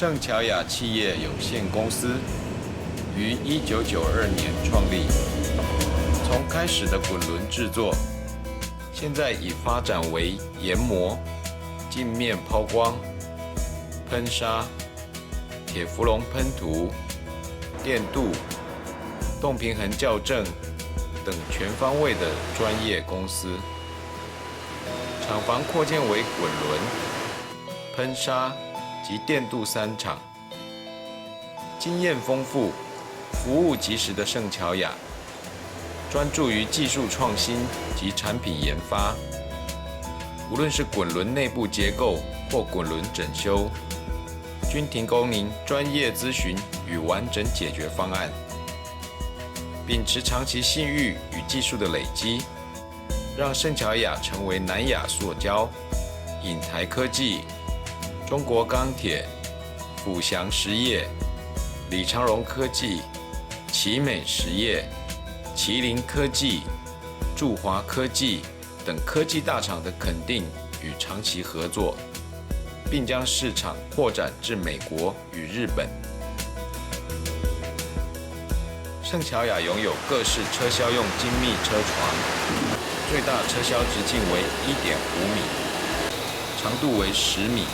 圣桥亚企业有限公司于1992年创立，从开始的滚轮制作，现在已发展为研磨、镜面抛光、喷砂、铁氟龙喷涂、电镀、动平衡校正等全方位的专业公司。厂房扩建为滚轮、喷砂及电镀3厂。经验丰富、服务及时的圣桥亚，专注于技术创新及产品研发。无论是滚轮内部结构或滚轮整修，均提供您专业咨询与完整解决方案。秉持长期信誉与技术的累积，让圣桥亚成为南亚塑胶、引台科技、中国钢铁、富祥实业、李长荣科技、奇美实业、麒麟科技、驻华科技等科技大厂的肯定与长期合作，并将市场扩展至美国与日本。圣桥亚拥有各式车厢用精密车床，最大车厢直径为1.5米，长度为10米，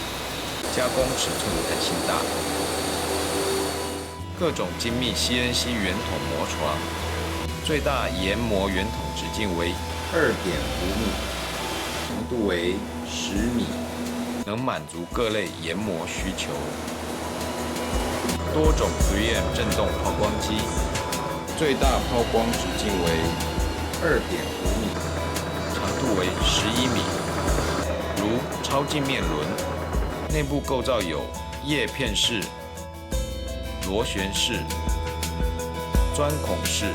加工尺寸弹性大。各种精密 CNC 圆筒磨床，最大研磨圆筒直径为2.5米，长度为10米，能满足各类研磨需求。多种 3M 振动抛光机，最大抛光直径为2.5米，长度为11米。如超镜面轮，内部构造有叶片式、螺旋式、钻孔式，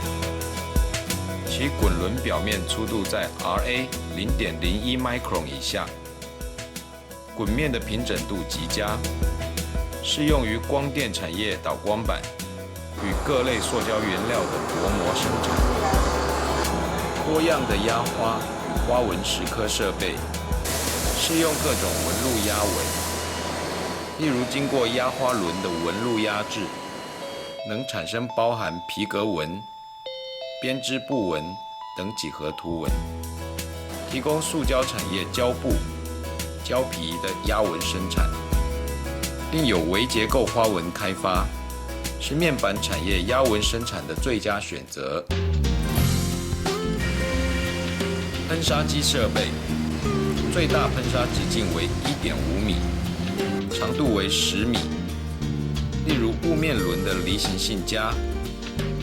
其滚轮表面粗度在 RA 0.01 micron 以下，滚面的平整度极佳，适用于光电产业导光板与各类塑胶原料的薄膜生产。多样的压花与花纹蚀刻设备，适用各种纹路压纹，例如经过压花轮的纹路压制，能产生包含皮革纹、编织布纹等几何图文，提供塑胶产业胶布、胶皮的压纹生产，另有微结构花纹开发，是面板产业压纹生产的最佳选择。喷砂机设备，最大喷砂直径为1.5米，长度为10米。例如雾面轮的离形性佳，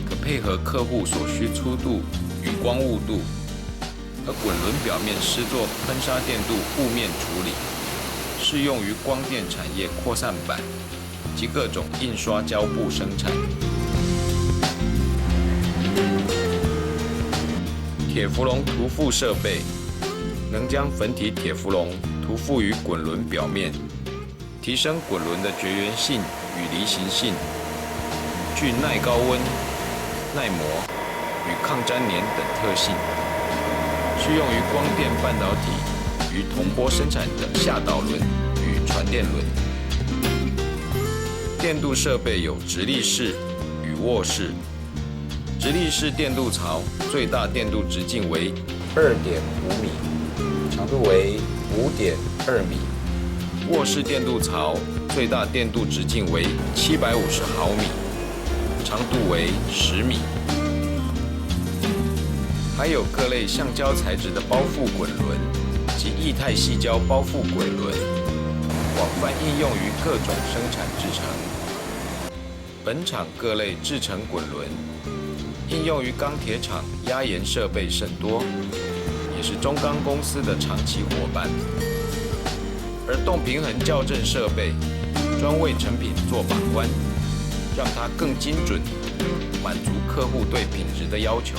可配合客户所需粗度与光雾度，而滚轮表面施作喷砂电镀雾面处理，适用于光电产业扩散板及各种印刷胶布生产。铁氟龙涂覆设备，能将粉体铁氟龙涂覆于滚轮表面，提升滚轮的绝缘性与离形性，具耐高温、耐磨与抗粘连等特性，适用于光电半导体与铜箔生产的下导轮与传电轮。电镀设备有直立式与卧式。直立式电镀槽最大电镀直径为2.5米，长度为5.2米。卧式电镀槽最大电镀直径为750毫米，长度为10米。还有各类橡胶材质的包覆滚轮及液态细胶包覆滚轮，广泛应用于各种生产制程。本厂各类制成滚轮应用于钢铁厂压延设备甚多，也是中钢公司的长期伙伴。而动平衡校正设备专为成品做把关，让它更精准，满足客户对品质的要求。